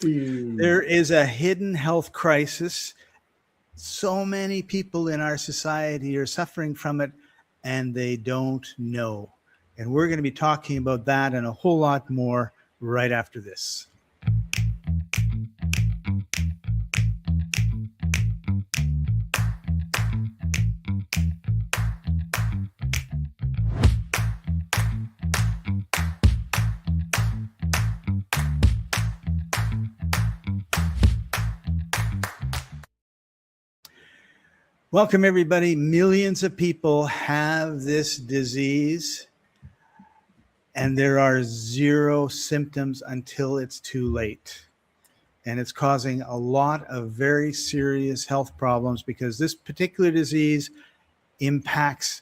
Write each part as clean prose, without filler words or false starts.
There is a hidden health crisis. So many people in our society are suffering from it, and they don't know. And we're going to be talking about that and a whole lot more right after this. Welcome, everybody. Millions of people have this disease, and there are zero symptoms until it's too late. And it's causing a lot of very serious health problems because this particular disease impacts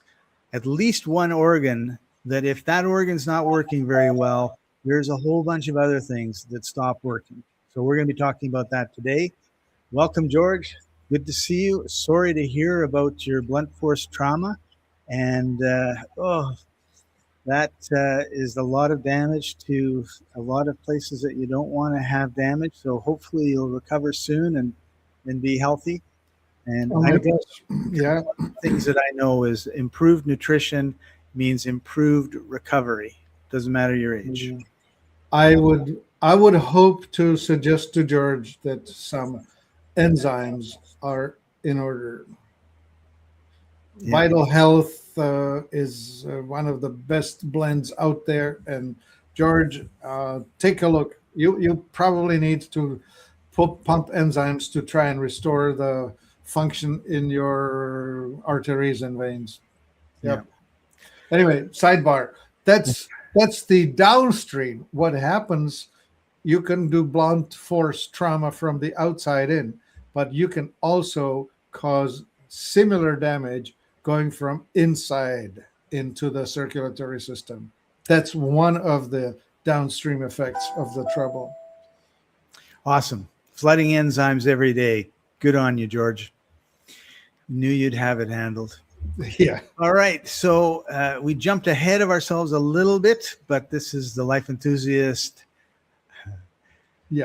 at least one organ that if that organ's not working very well, there's a whole bunch of other things that stop working. So we're going to be talking about that today. Welcome, George. Good to see you. Sorry to hear about your blunt force trauma. And that is a lot of damage to a lot of places that you don't want to have damage. So hopefully you'll recover soon and be healthy. And oh my gosh. Yeah. One of the things that I know is improved nutrition means improved recovery. Doesn't matter your age. I would hope to suggest to George that some enzymes are in order. Yeah. Vital Health is one of the best blends out there. And George, take a look. You probably need to pump enzymes to try and restore the function in your arteries and veins. Yep. Yeah. Anyway, sidebar. That's the downstream. What happens, you can do blunt force trauma from the outside in, but you can also cause similar damage going from inside into the circulatory system. That's one of the downstream effects of the trouble. Awesome. Flooding enzymes every day. Good on you, George. Knew you'd have it handled. Yeah. All right. So we jumped ahead of ourselves a little bit, but this is the Life Enthusiast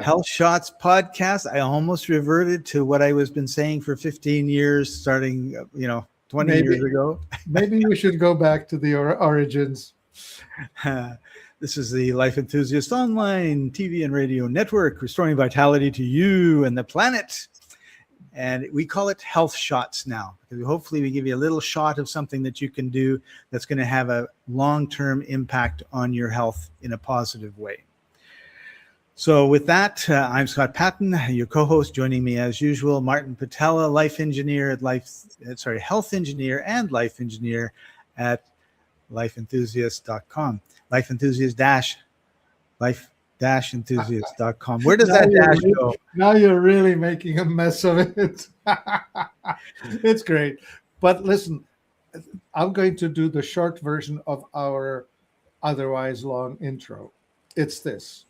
Health Shots podcast. I almost reverted to what I was been saying for 15 years, starting, 20 years ago. Maybe we should go back to the origins. This is the Life Enthusiast online TV and radio network, restoring vitality to you and the planet. And we call it health shots now, because hopefully we give you a little shot of something that you can do that's going to have a long-term impact on your health in a positive way. So with that, I'm Scott Patton, your co-host. Joining me as usual, Martin Patella, health engineer and life engineer at lifeenthusiast.com. Life-enthusiast.com. Where does that dash go? Now you're really making a mess of it. It's great. But listen, I'm going to do the short version of our otherwise long intro. It's this.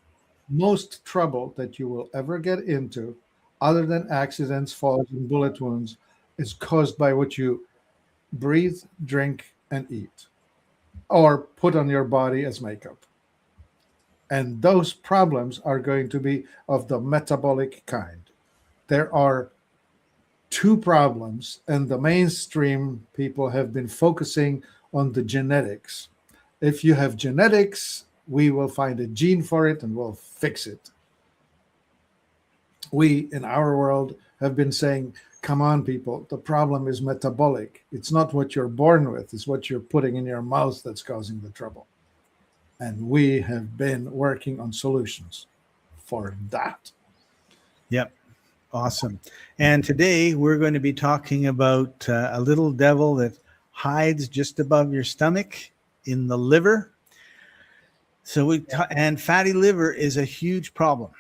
Most trouble that you will ever get into, other than accidents, falls, and bullet wounds, is caused by what you breathe, drink, and eat, or put on your body as makeup. And those problems are going to be of the metabolic kind. There are two problems, and the mainstream people have been focusing on the genetics. If you have genetics, we will find a gene for it and we'll fix it. We, in our world, have been saying, come on, people, the problem is metabolic. It's not what you're born with, it's what you're putting in your mouth that's causing the trouble. And we have been working on solutions for that. Yep. Awesome. And today we're going to be talking about a little devil that hides just above your stomach in the liver. So and fatty liver is a huge problem.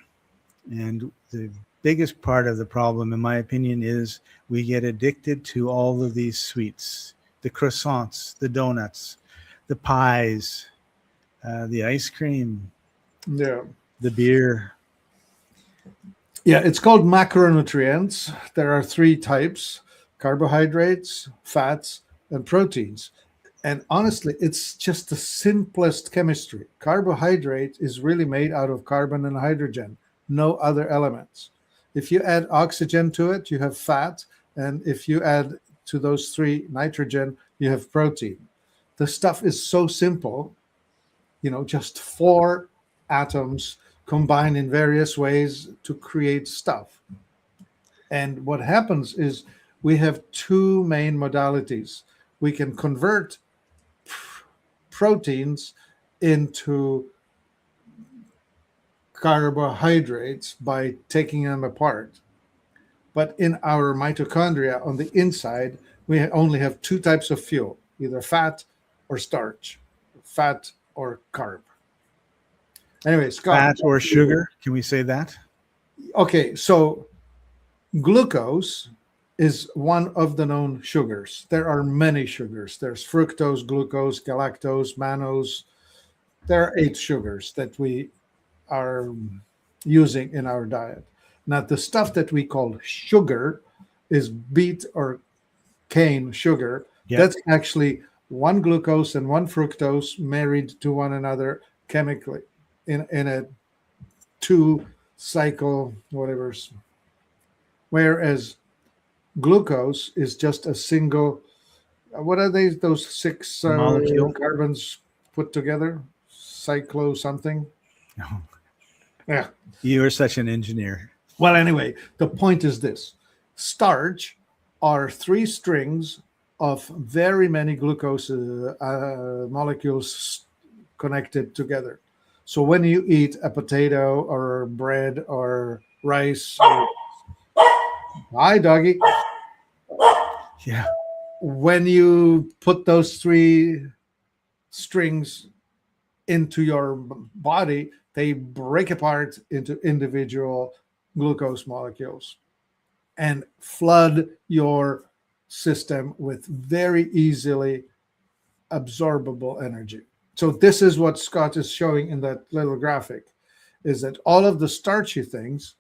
And the biggest part of the problem, in my opinion, is we get addicted to all of these sweets, the croissants, the donuts, the pies, the ice cream, the beer. Yeah, it's called macronutrients. There are three types: carbohydrates, fats, and proteins. And honestly, it's just the simplest chemistry. Carbohydrate is really made out of carbon and hydrogen. no other elements. If you add oxygen to it, you have fat. And if you add to those three nitrogen, you have protein. The stuff is so simple, just four atoms combined in various ways to create stuff. And what happens is we have two main modalities. We can convert proteins into carbohydrates by taking them apart. But in our mitochondria on the inside, we only have two types of fuel, either fat or starch, fat or carb. Anyway, Scott. Fat or sugar? Can we say that? Okay, so glucose is one of the known sugars. There are many sugars. There's fructose, glucose, galactose, mannose. There are 8 sugars that we are using in our diet. Now, the stuff that we call sugar is beet or cane sugar. Yep. That's actually one glucose and one fructose married to one another chemically in a 2-cycle whatever. Whereas glucose is just a single, what are they, those 6 Molecule. carbons put together? Cyclo something? No. Yeah. You're such an engineer. Well, anyway, the point is this. Starch are 3 strings of very many glucose molecules connected together. So when you eat a potato or bread or rice, hi, doggy. Yeah. When you put those 3 strings into your body, they break apart into individual glucose molecules and flood your system with very easily absorbable energy. So this is what Scott is showing in that little graphic, is that all of the starchy things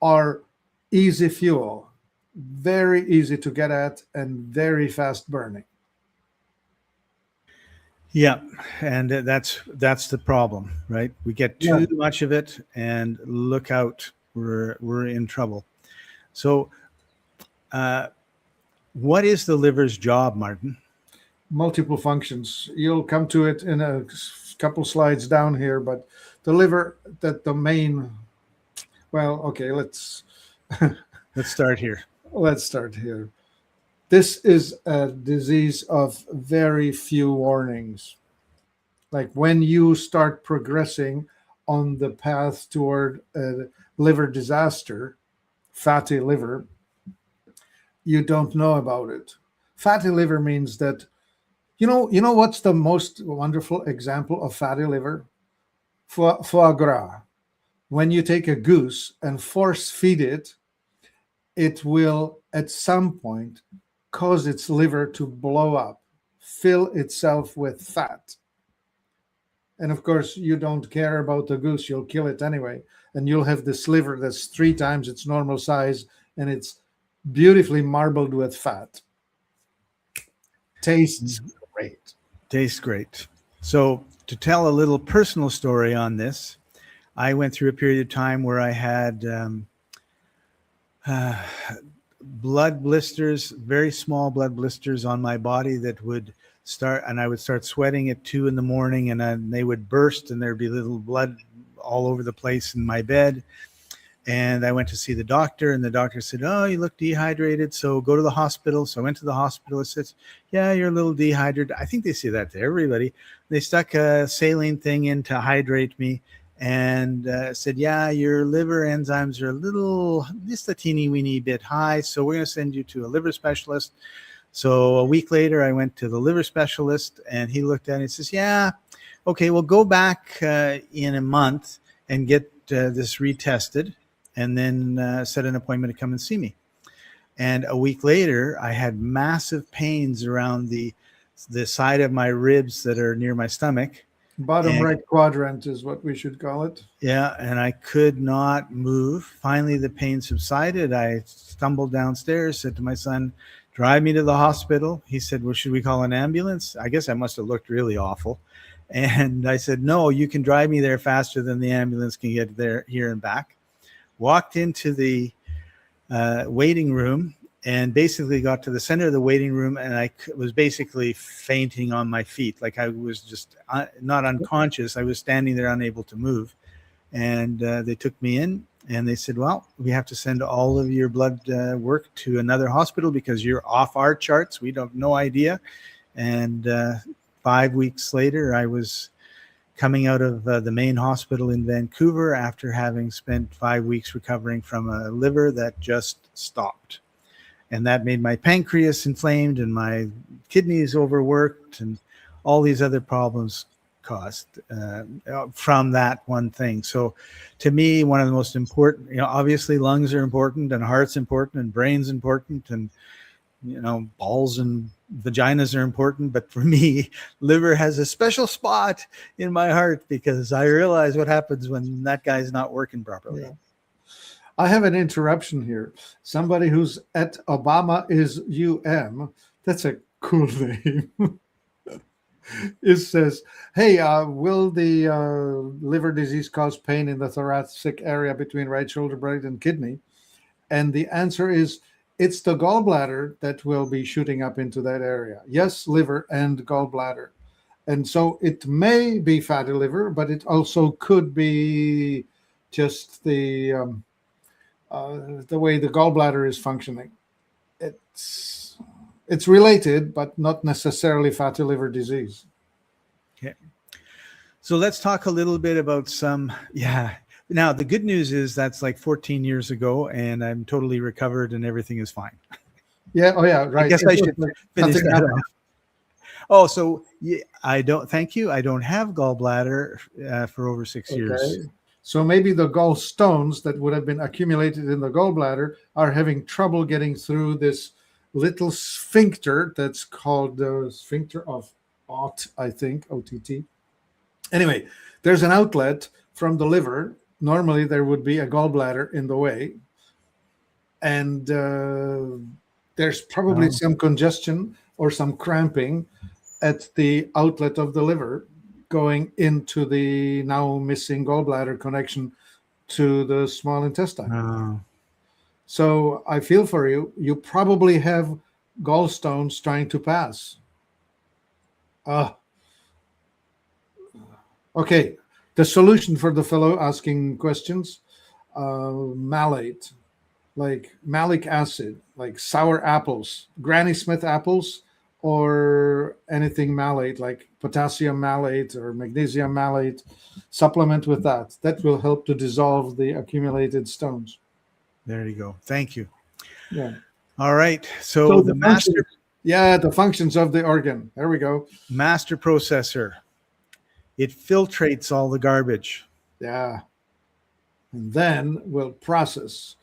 are easy fuel, very easy to get at and very fast burning. Yeah, and that's the problem, right? We get too much of it, and look out, we're in trouble. So, what is the liver's job, Martin? Multiple functions. You'll come to it in a couple slides down here, but the liver, that the main. Well, okay, let's start here. Let's start here. This is a disease of very few warnings. Like when you start progressing on the path toward a liver disaster, fatty liver, you don't know about it. Fatty liver means that, you know what's the most wonderful example of fatty liver? Foie gras. When you take a goose and force feed it, it will at some point cause its liver to blow up, fill itself with fat. And of course, you don't care about the goose, you'll kill it anyway. And you'll have this liver that's 3 times its normal size, and it's beautifully marbled with fat. Tastes great. Tastes great. So to tell a little personal story on this, I went through a period of time where I had blood blisters, very small blood blisters on my body that would start, and I would start sweating at 2 a.m, and they would burst, and there'd be little blood all over the place in my bed. And I went to see the doctor, and the doctor said, "Oh, you look dehydrated, so go to the hospital." So I went to the hospital. It says, "Yeah, you're a little dehydrated." I think they say that to everybody. They stuck a saline thing in to hydrate me, and said, "Yeah, your liver enzymes are just a teeny weeny bit high, so we're going to send you to a liver specialist." So a week later, I went to the liver specialist, and he looked at it and says, "Yeah, okay, well, go back in a month and get this retested, and then set an appointment to come and see me." And a week later, I had massive pains around the side of my ribs that are near my stomach. Bottom right quadrant is what we should call it. Yeah, and I could not move. Finally, the pain subsided. I stumbled downstairs, said to my son, "Drive me to the hospital." He said, "Well, should we call an ambulance?" I guess I must have looked really awful. And I said, "No, you can drive me there faster than the ambulance can get there, here and back." walked into the waiting room and basically got to the center of the waiting room, and I was basically fainting on my feet. Like I was just not unconscious. I was standing there unable to move. And they took me in and they said, well, we have to send all of your blood work to another hospital because you're off our charts. We have no idea. And 5 weeks later, I was coming out of the main hospital in Vancouver after having spent 5 weeks recovering from a liver that just stopped. And that made my pancreas inflamed and my kidneys overworked and all these other problems caused from that one thing. So to me, one of the most important, obviously lungs are important and heart's important and brain's important and, balls and vaginas are important. But for me, liver has a special spot in my heart because I realize what happens when that guy's not working properly. Yeah. I have an interruption here. Somebody who's at Obama is UM. That's a cool name. It says, hey, will the liver disease cause pain in the thoracic area between right shoulder blade and kidney? And the answer is, it's the gallbladder that will be shooting up into that area. Yes, liver and gallbladder. And so it may be fatty liver, but it also could be just the way the gallbladder is functioning. It's related, but not necessarily fatty liver disease. Okay. So let's talk a little bit about Now, the good news is that's like 14 years ago, and I'm totally recovered and everything is fine. Yeah. Oh, yeah. Right. I guess I should finish that off. Oh, so thank you. I don't have gallbladder for over 6 years. So maybe the gallstones that would have been accumulated in the gallbladder are having trouble getting through this little sphincter that's called the sphincter of Ott, I think, OTT. Anyway, there's an outlet from the liver. Normally, there would be a gallbladder in the way. And there's probably some congestion or some cramping at the outlet of the liver going into the now missing gallbladder connection to the small intestine. Oh. So I feel for you. You probably have gallstones trying to pass. Okay. The solution for the fellow asking questions, malate, like malic acid, like sour apples, Granny Smith apples, or anything malate, like potassium malate or magnesium malate. Supplement with that. That will help to dissolve the accumulated stones. There you go. Thank you. Yeah. All right. So the master. The functions of the organ. There we go. Master processor. It filtrates all the garbage. Yeah. And then we'll process.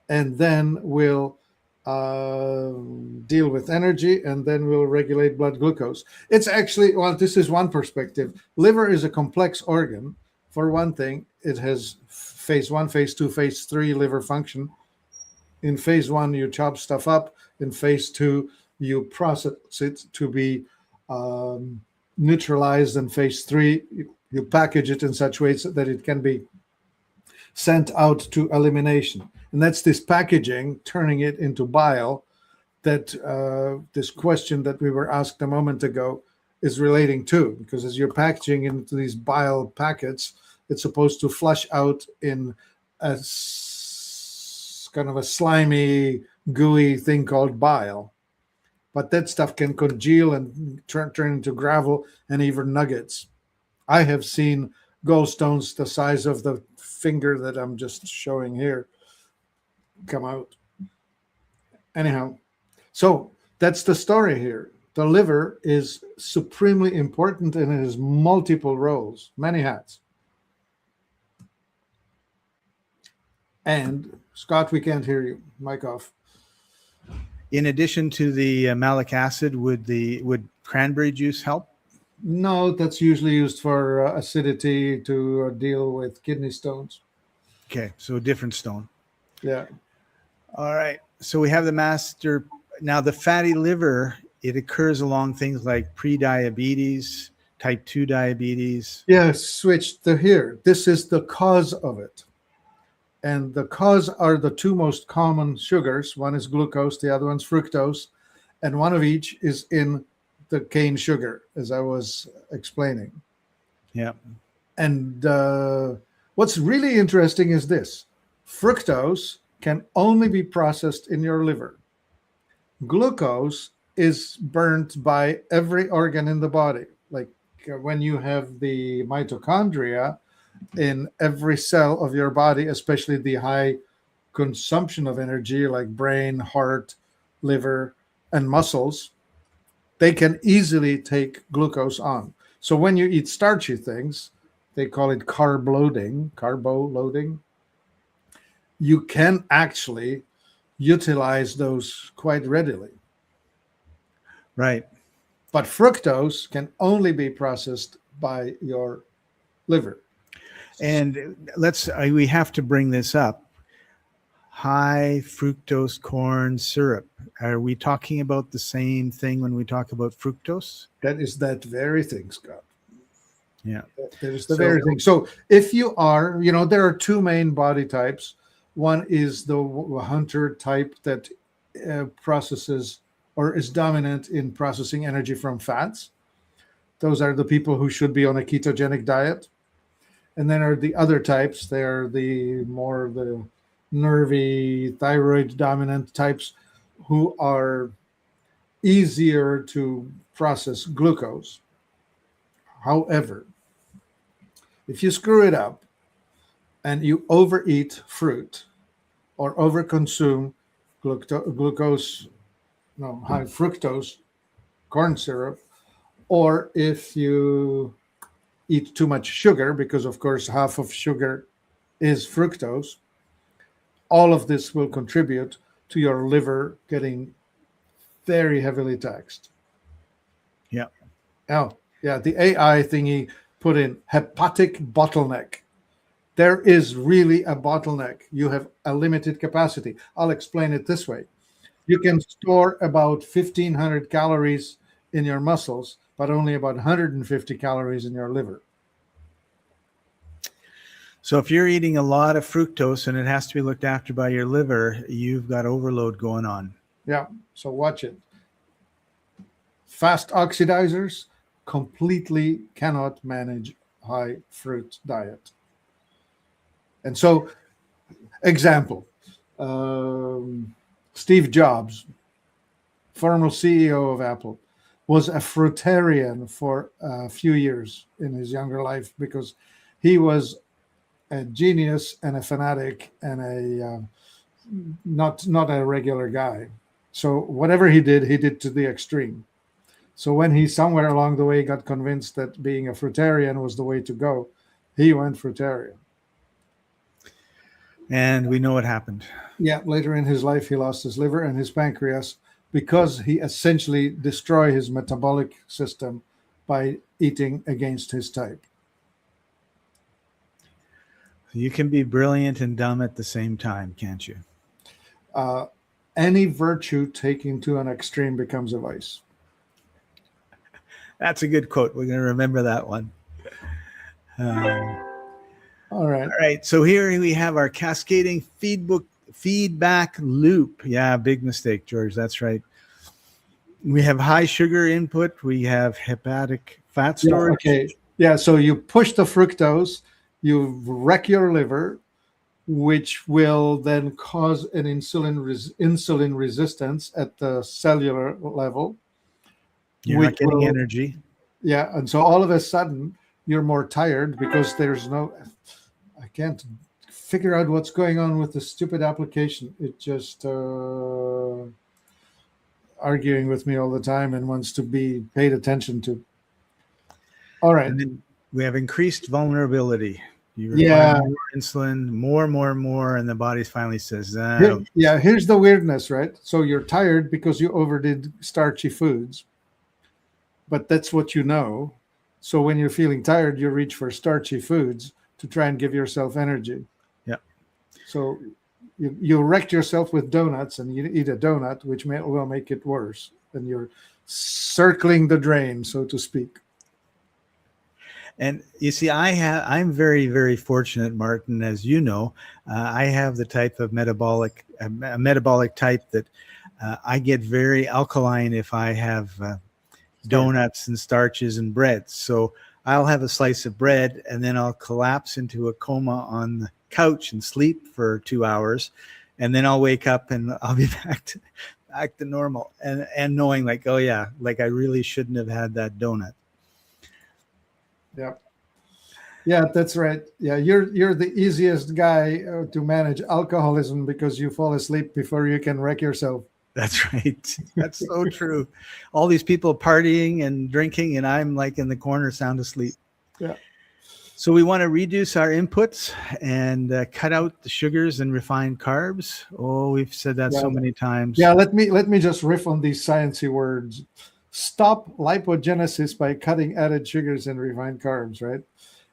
And then we'll deal with energy. And then we'll regulate blood glucose. It's actually, this is one perspective. Liver is a complex organ. For one thing, it has phase 1, phase 2, phase 3 liver function. In phase 1, you chop stuff up. In phase 2, you process it to be neutralized. In phase 3, you package it in such ways that it can be sent out to elimination. And that's this packaging, turning it into bile, that this question that we were asked a moment ago is relating to. Because as you're packaging into these bile packets, it's supposed to flush out in a kind of a slimy, gooey thing called bile. But that stuff can congeal and turn into gravel and even nuggets. I have seen gallstones the size of the finger that I'm just showing here come out. Anyhow, so that's the story here. The liver is supremely important and it has multiple roles, many hats. And Scott, we can't hear you. Mic off. In addition to the malic acid, would cranberry juice help? No, that's usually used for acidity to deal with kidney stones. Okay, so a different stone. Yeah. All right. So we have the master. Now, the fatty liver, it occurs along things like pre-diabetes, type 2 diabetes. Yeah, switch to here. This is the cause of it. And the cause are the two most common sugars. One is glucose, the other one's fructose, and one of each is in the cane sugar, as I was explaining. Yeah. And what's really interesting is this: fructose can only be processed in your liver. Glucose is burnt by every organ in the body. Like when you have the mitochondria in every cell of your body, especially the high consumption of energy like brain, heart, liver, and muscles, they can easily take glucose on. So when you eat starchy things, they call it carbo loading, you can actually utilize those quite readily. Right. But fructose can only be processed by your liver. And we have to bring this up. High fructose corn syrup. Are we talking about the same thing when we talk about fructose? That is that very thing, Scott. Yeah. That is the very thing. So if you are, there are two main body types. One is the hunter type that processes or is dominant in processing energy from fats. Those are the people who should be on a ketogenic diet. And then are the other types. They're the nervy, thyroid dominant types who are easier to process glucose. However, if you screw it up and you overeat fruit or overconsume high fructose corn syrup, or if you eat too much sugar, because of course half of sugar is fructose, all of this will contribute to your liver getting very heavily taxed. Yeah. Oh, yeah. The AI thingy put in hepatic bottleneck. There is really a bottleneck. You have a limited capacity. I'll explain it this way. You can store about 1,500 calories in your muscles, but only about 150 calories in your liver. So if you're eating a lot of fructose and it has to be looked after by your liver, you've got overload going on. Yeah, so watch it. Fast oxidizers completely cannot manage high fruit diet. And so, example, Steve Jobs, former CEO of Apple, was a fruitarian for a few years in his younger life because he was a genius and a fanatic and a not a regular guy. So whatever he did to the extreme. So when he somewhere along the way got convinced that being a fruitarian was the way to go, he went fruitarian. And we know what happened. Yeah, later in his life, he lost his liver and his pancreas because he essentially destroyed his metabolic system by eating against his type. You can be brilliant and dumb at the same time, can't you? Any virtue taken to an extreme becomes a vice. That's a good quote. We're going to remember that one. All right. So here we have our cascading feedback loop. Yeah, big mistake, George. That's right. We have high sugar input. We have hepatic fat storage. Yeah, okay. Yeah, so you push the fructose, you wreck your liver, which will then cause an insulin resistance at the cellular level. You're not getting energy. Yeah, and so all of a sudden you're more tired because I can't figure out what's going on with the stupid application. It just arguing with me all the time and wants to be paid attention to. All right. And then we have increased vulnerability. You require more insulin, more, and the body finally says, here's the weirdness, right? So you're tired because you overdid starchy foods, but that's what you know. So when you're feeling tired, you reach for starchy foods to try and give yourself energy. Yeah. So you wrecked yourself with donuts and you eat a donut, which will make it worse. And you're circling the drain, so to speak. And you see, I'm very, very fortunate, Martin, as you know. I have the type of metabolic type that I get very alkaline if I have donuts and starches and breads. So I'll have a slice of bread and then I'll collapse into a coma on the couch and sleep for 2 hours. And then I'll wake up and I'll be back to normal. And knowing like, oh yeah, like I really shouldn't have had that donut. Yeah. Yeah, that's right. Yeah, you're the easiest guy to manage alcoholism because you fall asleep before you can wreck yourself. That's right. That's so true. All these people partying and drinking, and I'm like in the corner, sound asleep. Yeah. So we want to reduce our inputs and cut out the sugars and refined carbs. Oh, we've said that so many times. Yeah, let me just riff on these sciencey words. Stop lipogenesis by cutting added sugars and refined carbs, right?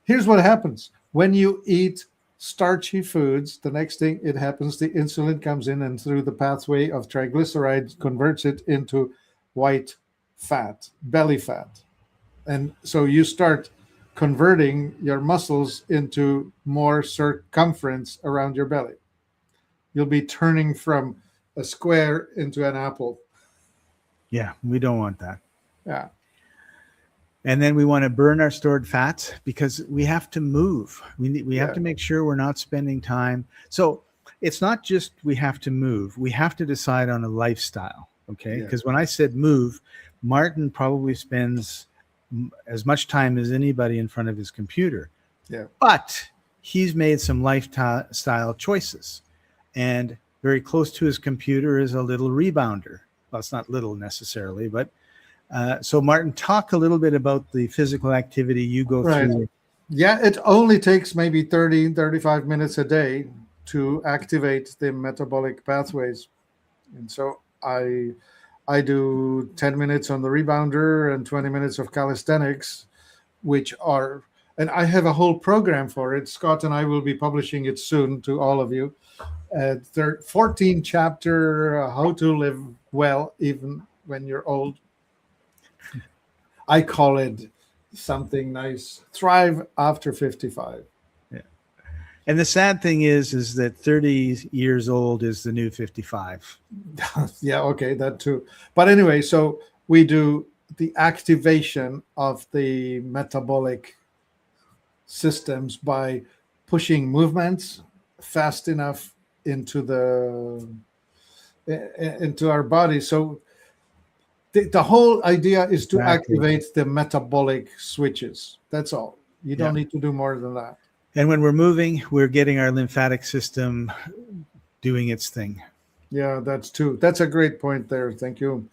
Here's what happens. When you eat starchy foods, the next thing it happens, the insulin comes in and through the pathway of triglycerides converts it into white fat, belly fat. And so you start converting your muscles into more circumference around your belly. You'll be turning from a square into an apple. Yeah, we don't want that. Yeah. And then we want to burn our stored fats because we have to move. We have to make sure we're not spending time. So it's not just we have to move. We have to decide on a lifestyle, okay? Because when I said move, Martin probably spends as much time as anybody in front of his computer. Yeah. But he's made some lifestyle choices. And very close to his computer is a little rebounder. Well, it's not little necessarily, but so Martin, talk a little bit about the physical activity you go through. Yeah, it only takes maybe 30, 35 minutes a day to activate the metabolic pathways. And so I do 10 minutes on the rebounder and 20 minutes of calisthenics, which are, and I have a whole program for it. Scott and I will be publishing it soon to all of you. 14 chapter, how to live well even when you're old. I call it something nice. Thrive after 55. Yeah. And the sad thing is that 30 years old is the new 55. Yeah, okay, that too. But anyway, so we do the activation of the metabolic systems by pushing movements fast enough into our body. So the whole idea is to activate the metabolic switches. That's all. You don't need to do more than that. And when we're moving, we're getting our lymphatic system doing its thing. Yeah, that's true. That's a great point there. Thank you.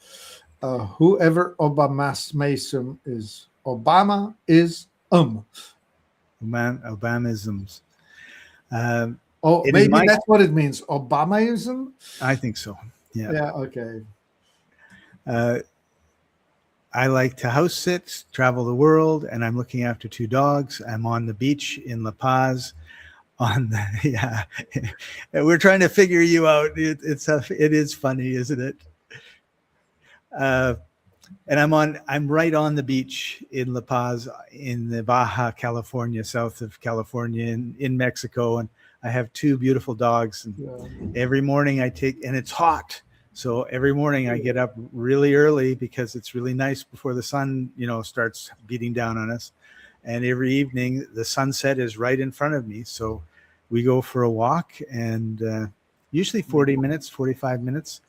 Whoever Obama is, Obama is Obamisms. Maybe that's what it means. Obamaism? I think so. Yeah. Yeah, okay. I like to house sit, travel the world, and I'm looking after 2 dogs. I'm on the beach in La Paz. We're trying to figure you out. It is funny, isn't it? And I'm right on the beach in La Paz in the Baja California, south of California in Mexico. And I have 2 beautiful dogs. And every morning and it's hot. So every morning I get up really early because it's really nice before the sun, starts beating down on us. And every evening the sunset is right in front of me. So we go for a walk and usually 40 minutes, 45 minutes.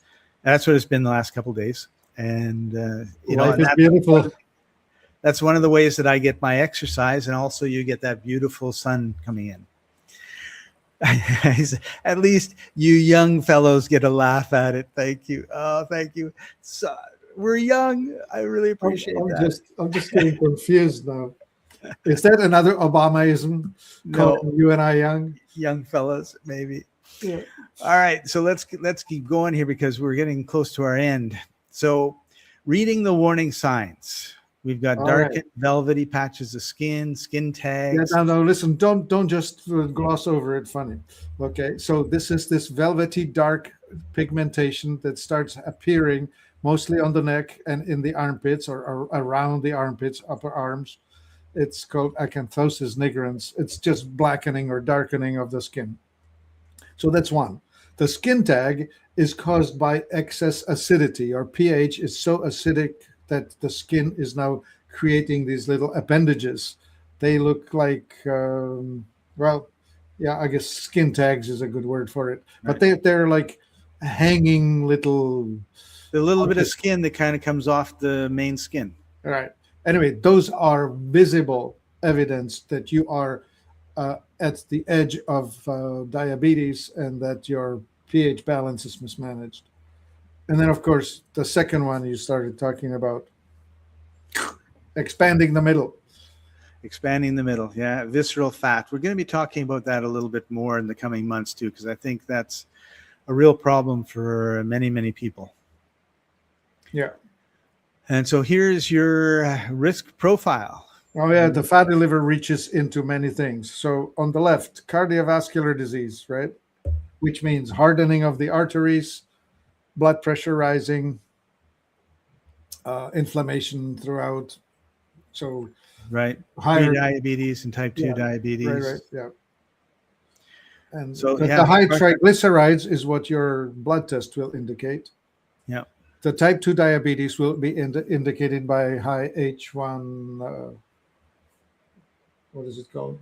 That's what it's been the last couple of days. And, Life is beautiful. That's one of the ways that I get my exercise. And also you get that beautiful sun coming in. At least you young fellows get a laugh at it. Thank you. Oh, thank you. So, we're young. I really appreciate that. I'm just getting confused now. Is that another Obamaism? No, you and I young fellas, maybe. Yeah. All right, so let's keep going here because we're getting close to our end. So, reading the warning signs. We've got darkened, velvety patches of skin tags. Yeah, no, listen, don't just gloss over it funny. Okay, so this is this velvety dark pigmentation that starts appearing mostly on the neck and in the armpits or around the armpits, upper arms. It's called acanthosis nigrans. It's just blackening or darkening of the skin. So that's one. The skin tag is caused by excess acidity, or pH is so acidic that the skin is now creating these little appendages. They look like, well, yeah, I guess skin tags is a good word for it. But they're like hanging little. The little bit of skin that kind of comes off the main skin. All right. Anyway, those are visible evidence that you are at the edge of diabetes and that your pH balance is mismanaged. And then, of course, the second one you started talking about, expanding the middle. Expanding the middle. Yeah. Visceral fat. We're going to be talking about that a little bit more in the coming months too, because I think that's a real problem for many, many people. Yeah. And so here's your risk profile. Oh, yeah. The fatty liver reaches into many things. So on the left, cardiovascular disease, right? Which means hardening of the arteries, blood pressure rising, inflammation throughout. So right, higher diabetes and type 2 diabetes. Right, yeah. And so the high triglycerides is what your blood test will indicate. Yeah. The type 2 diabetes will be indicated by high H1, what is it called?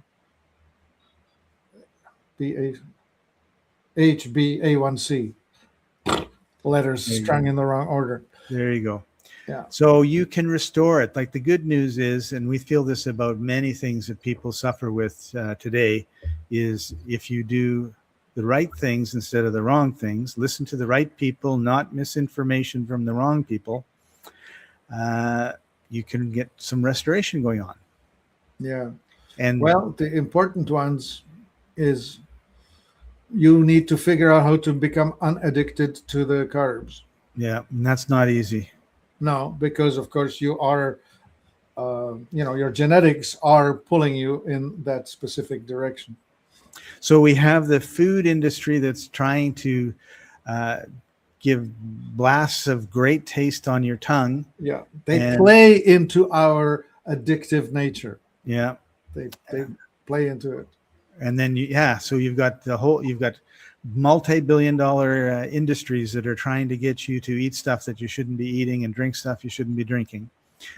HbA1c. Letters strung in the wrong order. There you go. Yeah. So you can restore it. Like the good news is, and we feel this about many things that people suffer with today, is if you do the right things instead of the wrong things, listen to the right people, not misinformation from the wrong people, you can get some restoration going on. Yeah. And well, the important ones is you need to figure out how to become unaddicted to the carbs. Yeah, and that's not easy. No, because of course you are, your genetics are pulling you in that specific direction. So we have the food industry that's trying to give blasts of great taste on your tongue. Yeah, they play into our addictive nature. Yeah, they play into it. And then so you've got multi-billion-dollar industries that are trying to get you to eat stuff that you shouldn't be eating and drink stuff you shouldn't be drinking.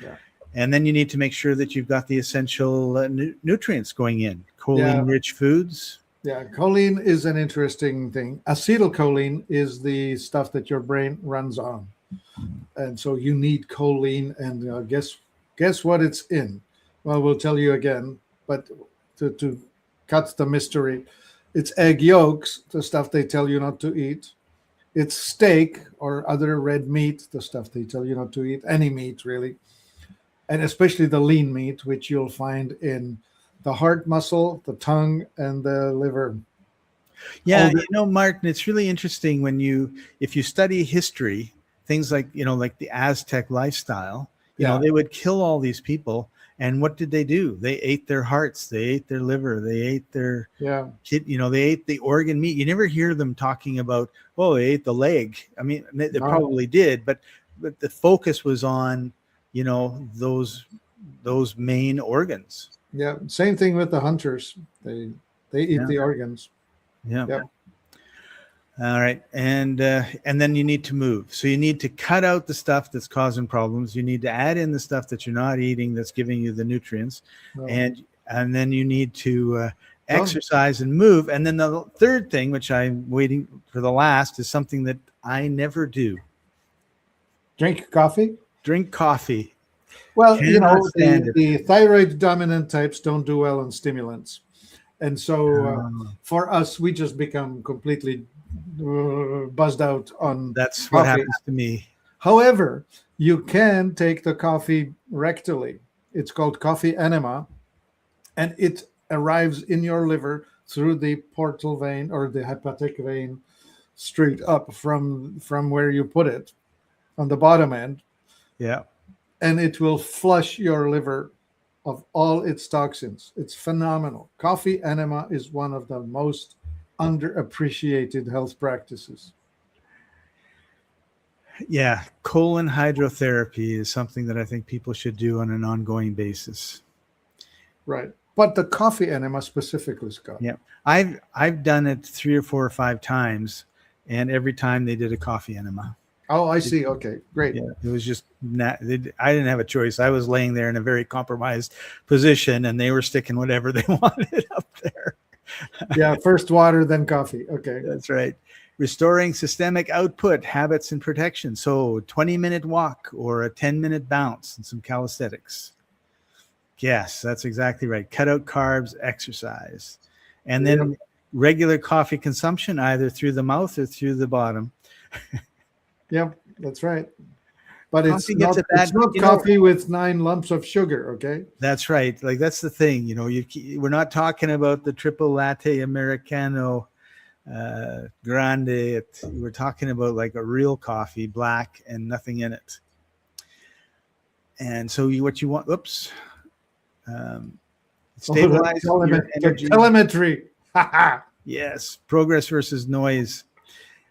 Yeah. And then you need to make sure that you've got the essential nutrients going in. Choline-rich foods. Yeah, choline is an interesting thing. Acetylcholine is the stuff that your brain runs on. And so you need choline, and guess what it's in? Well, we'll tell you again, but to cut the mystery, it's egg yolks, the stuff they tell you not to eat. It's steak or other red meat, the stuff they tell you not to eat, any meat really. And especially the lean meat, which you'll find in the heart muscle, the tongue, and the liver. Yeah, Martin, it's really interesting if you study history, things like, like the Aztec lifestyle, they would kill all these people. And what did they do? They ate their hearts, they ate their liver, they ate their kid, they ate the organ meat. You never hear them talking about, they ate the leg. I mean, they probably did, but the focus was on, those main organs. Yeah, same thing with the hunters. They eat the organs. Yeah. Yep. All right. And then you need to move. So you need to cut out the stuff that's causing problems. You need to add in the stuff that you're not eating that's giving you the nutrients. And then you need to exercise and move. And then the third thing, which I'm waiting for the last, is something that I never do. Drink coffee? Drink coffee. Well, the thyroid dominant types don't do well on stimulants. And so for us, we just become completely buzzed out on that's coffee. What happens to me. However, you can take the coffee rectally. It's called coffee enema, and it arrives in your liver through the portal vein or the hepatic vein straight up from where you put it on the bottom end. Yeah. And it will flush your liver of all its toxins. It's phenomenal. Coffee enema is one of the most underappreciated health practices. Yeah, colon hydrotherapy is something that I think people should do on an ongoing basis. Right. But the coffee enema specifically, Scott. Yeah, I've done it 3 or 4 or 5 times, and every time they did a coffee enema. Oh, I see. Okay, great. Yeah, it was just I didn't have a choice. I was laying there in a very compromised position, and they were sticking whatever they wanted up there. Yeah, first water, then coffee. Okay. That's right. Restoring systemic output, habits, and protection. So 20-minute walk or a 10-minute bounce and some calisthenics. Yes, that's exactly right. Cut out carbs, exercise. And then regular coffee consumption, either through the mouth or through the bottom. Yep, that's right. But Coffee it's gets not, a bad- it's not you know- coffee with 9 lumps of sugar, okay? That's right. Like, that's the thing. We're not talking about the triple latte Americano grande. We're talking about like a real coffee, black and nothing in it. And so what you want, stabilize your energy. Telemetry. Yes, progress versus noise.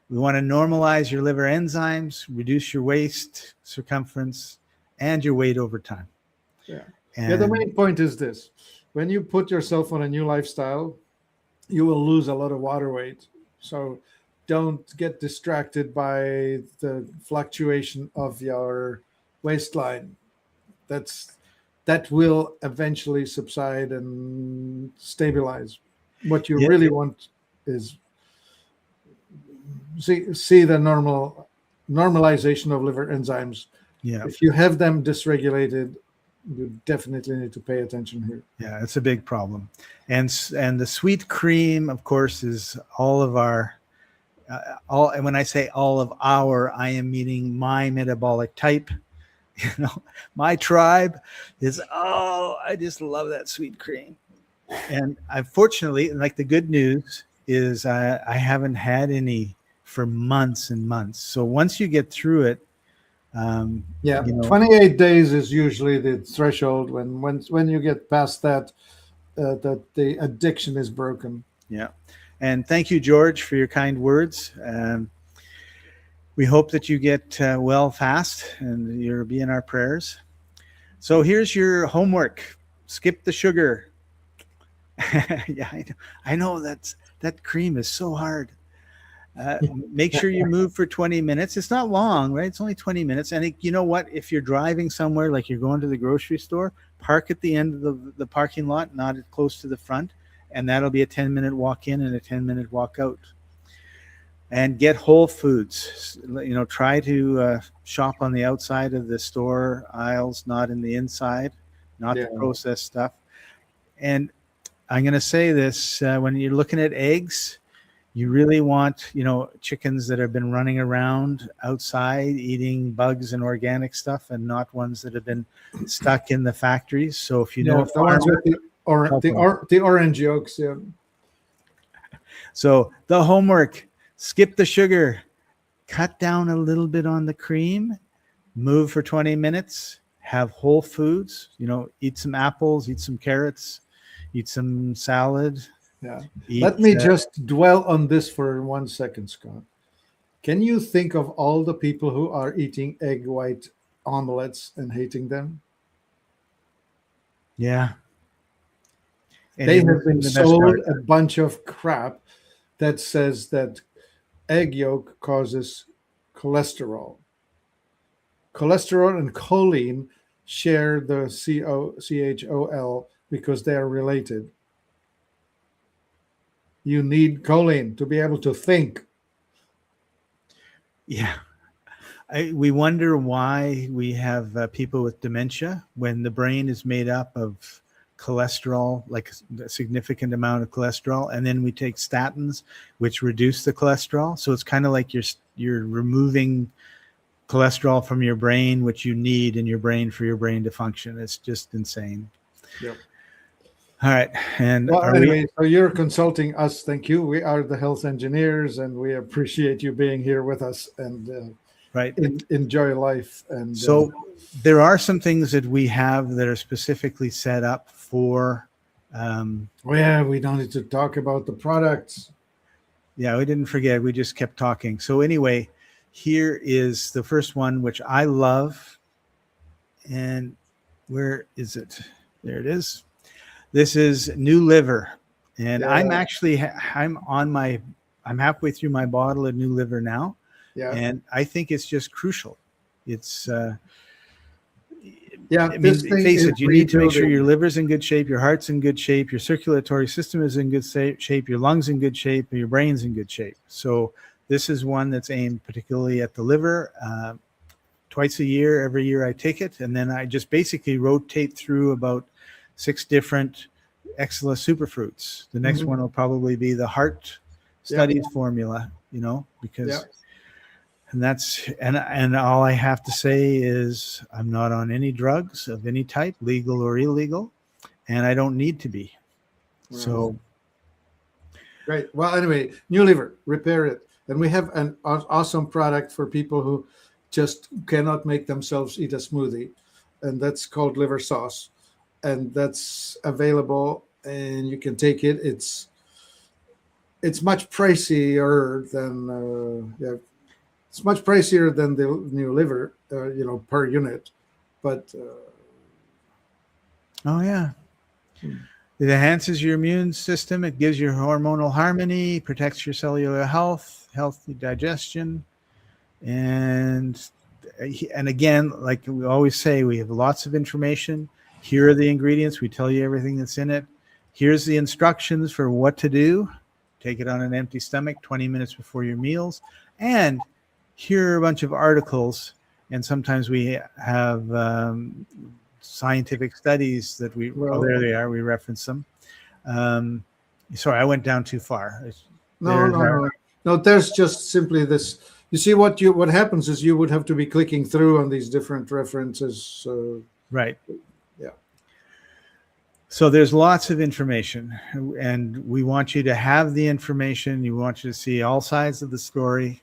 We want to normalize your liver enzymes, reduce your waist circumference, and your weight over time. Yeah. And The main point is this. When you put yourself on a new lifestyle, you will lose a lot of water weight. So don't get distracted by the fluctuation of your waistline. That will eventually subside and stabilize. What you really want is see the normalization of liver enzymes. Yeah. If you have them dysregulated, you definitely need to pay attention here. Yeah, it's a big problem. And the sweet cream, of course, is all of our and when I say all of our, I am meaning my metabolic type. My tribe is, I just love that sweet cream. And fortunately, like, the good news is I haven't had any for months and months. So once you get through it, 28 days is usually the threshold. When you get past that, that the addiction is broken. Yeah. And thank you, George, for your kind words. We hope that you get well fast, and you'll be in our prayers. So here's your homework. Skip the sugar. Yeah, I know that cream is so hard. Make sure you move for 20 minutes. It's not long, right? It's only 20 minutes. And you know what? If you're driving somewhere, like you're going to the grocery store, park at the end of the parking lot, not close to the front. And that'll be a 10-minute walk in and a 10-minute walk out. And get whole foods. Try to shop on the outside of the store aisles, not in the inside, not the processed stuff. And I'm going to say this, when you're looking at eggs, you really want, chickens that have been running around outside eating bugs and organic stuff, and not ones that have been stuck in the factories. So if the ones with the orange yolks. Yeah. So the homework: skip the sugar, cut down a little bit on the cream, move for 20 minutes, have whole foods. Eat some apples, eat some carrots, eat some salad. Yeah. Let me just dwell on this for 1 second, Scott. Can you think of all the people who are eating egg white omelets and hating them? Yeah. And they have been sold a bunch of crap that says that egg yolk causes cholesterol. Cholesterol and choline share the CHOL because they are related. You need choline to be able to think. Yeah. We wonder why we have people with dementia when the brain is made up of cholesterol, like a significant amount of cholesterol, and then we take statins, which reduce the cholesterol. So it's kind of like you're removing cholesterol from your brain, which you need in your brain for your brain to function. It's just insane. Yep. All right. And so you're consulting us. Thank you. We are the health engineers, and we appreciate you being here with us and enjoy life. And so there are some things that we have that are specifically set up for. We don't need to talk about the products. Yeah, we didn't forget. We just kept talking. So anyway, here is the first one, which I love. And where is it? There it is. This is New Liver, and Yeah. I'm halfway through my bottle of New Liver now, Yeah. and I think it's just crucial. It's Yeah. I This mean, thing face is it, you need to make sure rebuilding. your liver's in good shape, your heart's in good shape, your circulatory system is in good shape, your lungs in good shape, and your brain's in good shape. So this is one that's aimed particularly at the liver. Twice a year, every year I take it, and then I just basically rotate through about 6 different Excella superfruits. The next one will probably be the heart studies formula, because Yeah. and all I have to say is I'm not on any drugs of any type, legal or illegal, and I don't need to be. Right. So Great. Well, anyway, New Liver, repair it. And we have an awesome product for people who just cannot make themselves eat a smoothie. And that's called liver sauce. And that's available and you can take it. It's much pricier than it's much pricier than the New Liver, per unit. But oh yeah. It enhances your immune system. It gives you hormonal harmony, protects your cellular health, healthy digestion. And again, like we always say, we have lots of information. Here are the ingredients. We tell you everything that's in it. Here's the instructions for what to do. Take it on an empty stomach 20 minutes before your meals. And here are a bunch of articles. And sometimes we have scientific studies that there they are. We reference them. Sorry, I went down too far. No. There's just simply this. You see, what happens is you would have to be clicking through on these different references. Right. Yeah. So there's lots of information, and we want you to have the information. You want you to see all sides of the story,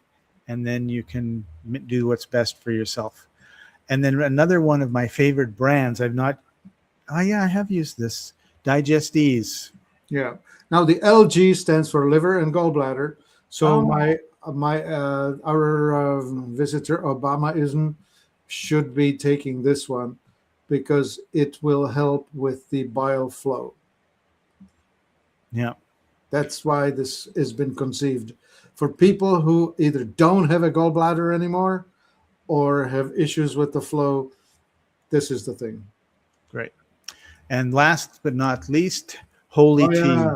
and then you can do what's best for yourself. And then another one of my favorite brands, I have used this, Digest Ease. Yeah. Now the LG stands for liver and gallbladder. So our visitor Obamaism should be taking this one because it will help with the bile flow. Yeah. That's why this has been conceived for people who either don't have a gallbladder anymore or have issues with the flow. This is the thing. Great. And last but not least, holy tea.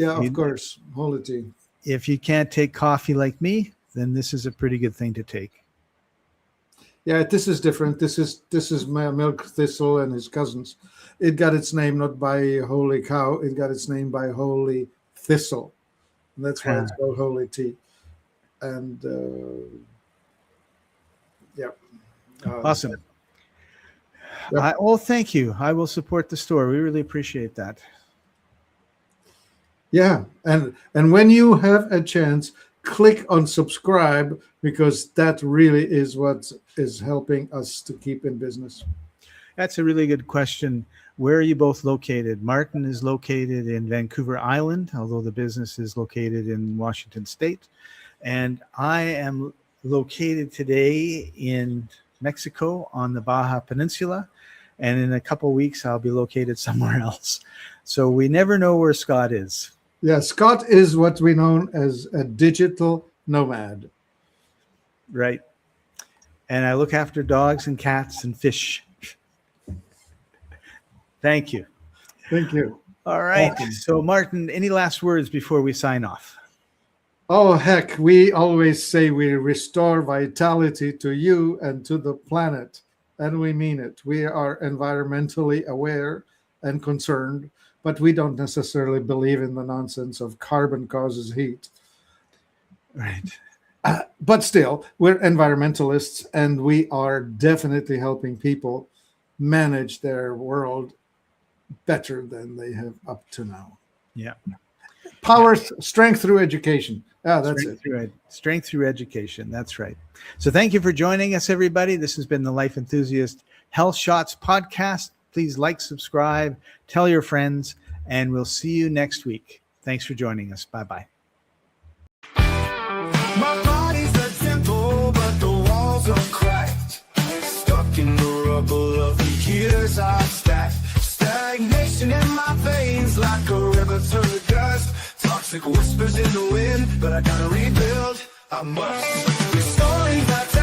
Of course, holy tea. If you can't take coffee like me, then this is a pretty good thing to take. Yeah, this is different. This is my milk thistle and his cousins. It got its name not by holy cow. It got its name by holy thistle. And that's why it's called holy tea. And awesome. Yep. Thank you. I will support the store. We really appreciate that. Yeah, and when you have a chance, click on subscribe because that really is what is helping us to keep in business. That's a really good question. Where are you both located? Martin is located in Vancouver Island, although the business is located in Washington State. And I am located today in Mexico on the Baja Peninsula. And in a couple of weeks, I'll be located somewhere else. So we never know where Scott is. Yeah, Scott is what we know as a digital nomad. Right. And I look after dogs and cats and fish. Thank you. Thank you. All right. Awesome. So, Martin, any last words before we sign off? Oh, heck, we always say we restore vitality to you and to the planet. And we mean it. We are environmentally aware and concerned, but we don't necessarily believe in the nonsense of carbon causes heat. Right. But still, we're environmentalists, and we are definitely helping people manage their world better than they have up to now. Yeah. Strength through education. That's Strength through education. That's right. So thank you for joining us, everybody. This has been the Life Enthusiast Health Shots podcast. Please like, subscribe, tell your friends, and we'll see you next week. Thanks for joining us. Bye-bye. My body's a temple, but the walls are cracked. Stuck in the rubble of the years I stacked. Stagnation in veins like a river to the dust. Toxic whispers in the wind, but I gotta rebuild. I must. Restoring that